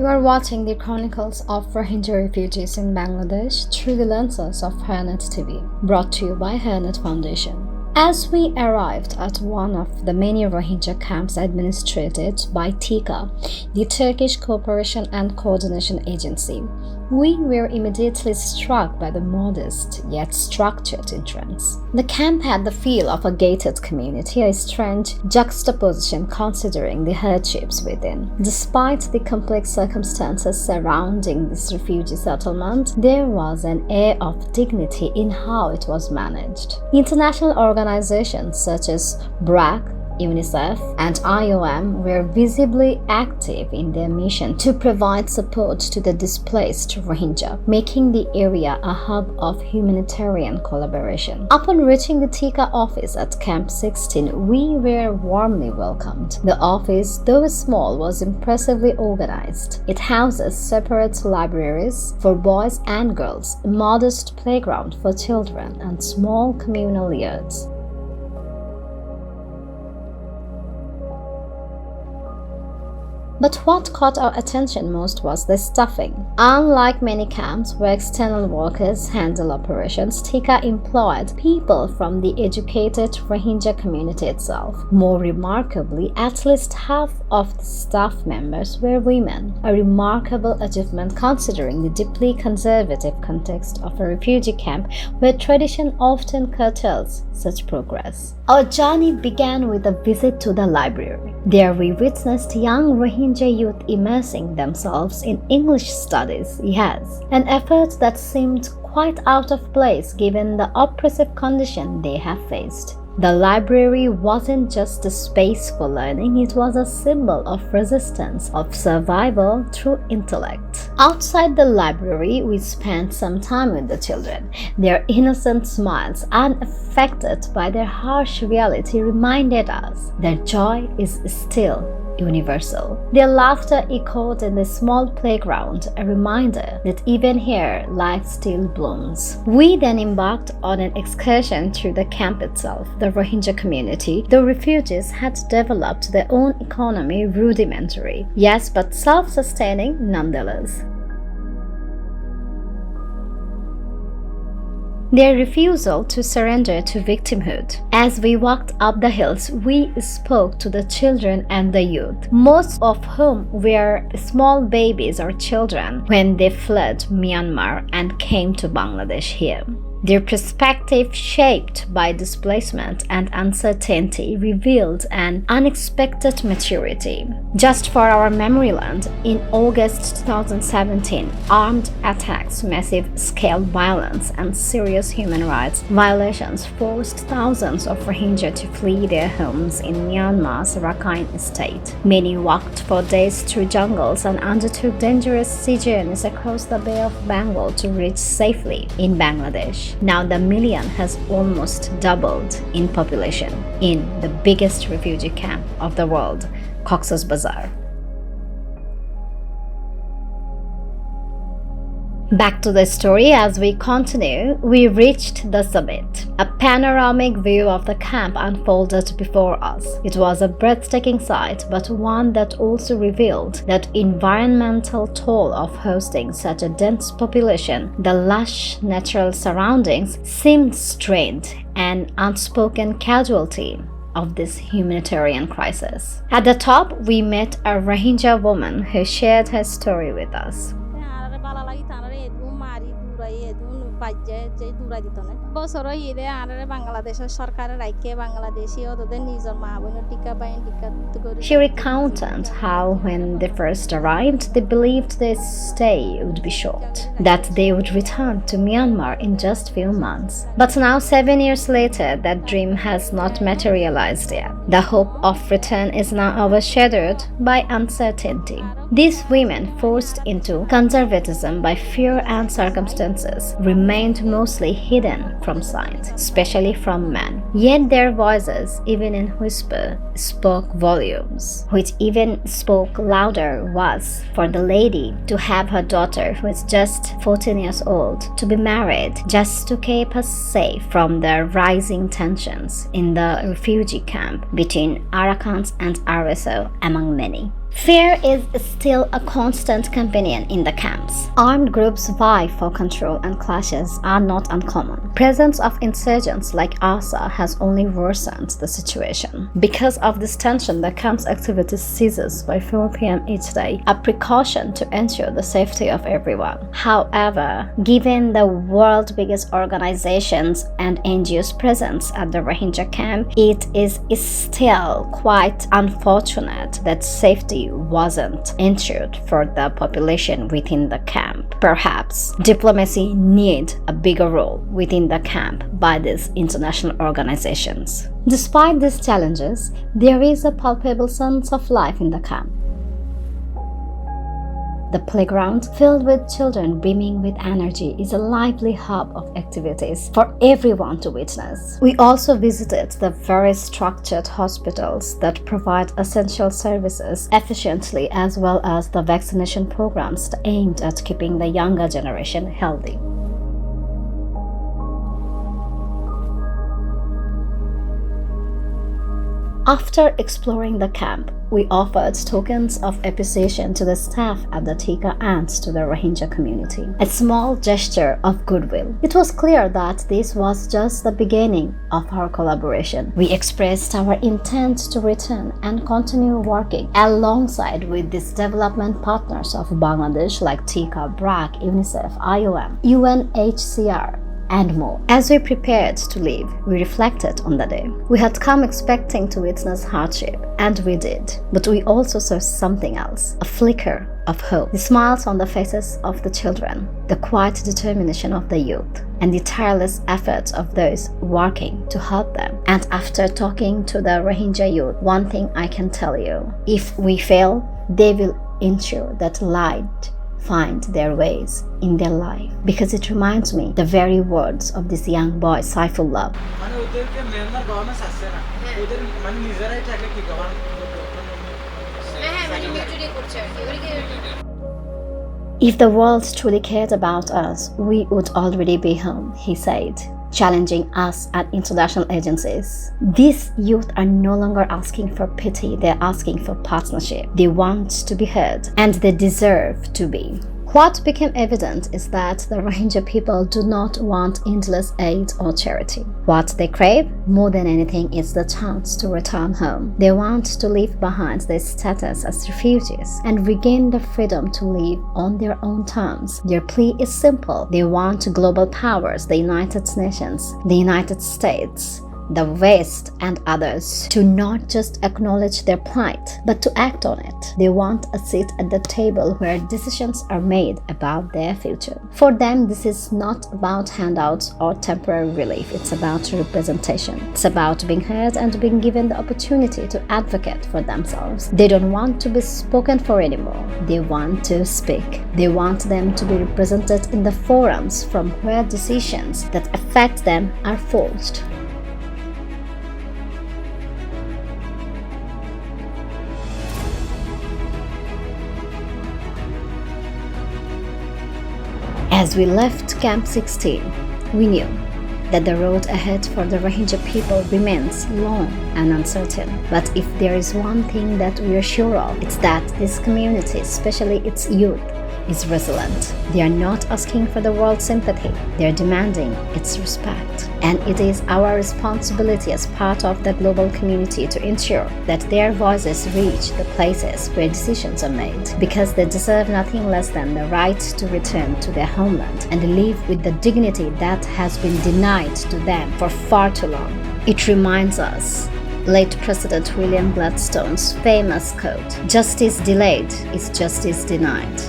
You are watching the chronicles of Rohingya refugees in Bangladesh through the lenses of HerNet TV, brought to you by HerNet Foundation. As we arrived at one of the many Rohingya camps administered by TICA, the Turkish Cooperation and Coordination Agency, we were immediately struck by the modest yet structured entrance. The camp had the feel of a gated community, a strange juxtaposition considering the hardships within. Despite the complex circumstances surrounding this refugee settlement, there was an air of dignity in how it was managed. International organizations such as BRAC, UNICEF, and IOM were visibly active in their mission to provide support to the displaced Rohingya, making the area a hub of humanitarian collaboration. Upon reaching the TICA office at Camp 16, we were warmly welcomed. The office, though small, was impressively organized. It houses separate libraries for boys and girls, a modest playground for children, and small communal yards. But what caught our attention most was the staffing. Unlike many camps where external workers handle operations, TICA employed people from the educated Rohingya community itself. More remarkably, at least half of the staff members were women, a remarkable achievement considering the deeply conservative context of a refugee camp where tradition often curtails such progress. Our journey began with a visit to the library. There we witnessed young Rohingya youth immersing themselves in English studies, yes, an effort that seemed quite out of place given the oppressive condition they have faced. The library wasn't just a space for learning, it was a symbol of resistance, of survival through intellect. Outside the library, we spent some time with the children. Their innocent smiles, unaffected by their harsh reality, reminded us that joy is still universal. Their laughter echoed in the small playground, a reminder that even here life still blooms. We then embarked on an excursion through the camp itself. The Rohingya community, the refugees, had developed their own economy, rudimentary, yes, but self-sustaining nonetheless. Their refusal to surrender to victimhood. As we walked up the hills, we spoke to the children and the youth, most of whom were small babies or children when they fled Myanmar and came to Bangladesh here. Their perspective, shaped by displacement and uncertainty, revealed an unexpected maturity. Just for our Memoryland, in August 2017, armed attacks, massive-scale violence, and serious human rights violations forced thousands of Rohingya to flee their homes in Myanmar's Rakhine state. Many walked for days through jungles and undertook dangerous sea journeys across the Bay of Bengal to reach safely in Bangladesh. Now the million has almost doubled in population in the biggest refugee camp of the world, Cox's Bazar. Back to the story. As we continue, we reached the summit. A panoramic view of the camp unfolded before us. It was a breathtaking sight, but one that also revealed that environmental toll of hosting such a dense population. The lush natural surroundings seemed strained, an unspoken casualty of this humanitarian crisis. At the top, we met a Rohingya woman who shared her story with us. She recounted how when they first arrived, they believed their stay would be short, that they would return to Myanmar in just few months. But now, 7 years later, that dream has not materialized yet. The hope of return is now overshadowed by uncertainty. These women, forced into conservatism by fear and circumstances, remained mostly hidden from sight, especially from men. Yet their voices, even in whisper, spoke volumes. Which even spoke louder was for the lady to have her daughter, who is just 14 years old, to be married just to keep us safe from the rising tensions in the refugee camp between Arakans and RSO, among many. Fear is still a constant companion in the camps. Armed groups vie for control and clashes are not uncommon. Presence of insurgents like ASA has only worsened the situation. Because of this tension, the camp's activity ceases by 4 p.m. each day, a precaution to ensure the safety of everyone. However, given the world's biggest organizations and NGOs' presence at the Rohingya camp, it is still quite unfortunate that safety wasn't ensured for the population within the camp. Perhaps diplomacy needs a bigger role within the camp by these international organizations. Despite these challenges, there is a palpable sense of life in the camp. The playground, filled with children beaming with energy, is a lively hub of activities for everyone to witness. We also visited the very structured hospitals that provide essential services efficiently, as well as the vaccination programs aimed at keeping the younger generation healthy. After exploring the camp, we offered tokens of appreciation to the staff at the Tika and to the Rohingya community. A small gesture of goodwill. It was clear that this was just the beginning of our collaboration. We expressed our intent to return and continue working alongside with these development partners of Bangladesh like Tika, BRAC, UNICEF, IOM, UNHCR, and more. As we prepared to leave, we reflected on the day. We had come expecting to witness hardship, and we did. But we also saw something else, a flicker of hope. The smiles on the faces of the children, the quiet determination of the youth, and the tireless efforts of those working to help them. And after talking to the Rohingya youth, one thing I can tell you, if we fail, they will ensure that light find their ways in their life, because it reminds me the very words of this young boy Saifullah. If the world truly cared about us, we would already be home, he said, challenging us at international agencies. These youth are no longer asking for pity, they're asking for partnership. They want to be heard, and they deserve to be. What became evident is that the Rohingya people do not want endless aid or charity. What they crave more than anything is the chance to return home. They want to leave behind their status as refugees and regain the freedom to live on their own terms. Their plea is simple. They want global powers, the United Nations, the United States, the West, and others to not just acknowledge their plight, but to act on it. They want a seat at the table where decisions are made about their future. For them, this is not about handouts or temporary relief. It's about representation. It's about being heard and being given the opportunity to advocate for themselves. They don't want to be spoken for anymore. They want to speak. They want them to be represented in the forums from where decisions that affect them are forged. As we left Camp 16, we knew that the road ahead for the Rohingya people remains long and uncertain. But if there is one thing that we are sure of, it's that this community, especially its youth, is resilient. They are not asking for the world's sympathy, they are demanding its respect. And it is our responsibility as part of the global community to ensure that their voices reach the places where decisions are made, because they deserve nothing less than the right to return to their homeland and live with the dignity that has been denied to them for far too long. It reminds us late President William Gladstone's famous quote, "Justice delayed is justice denied."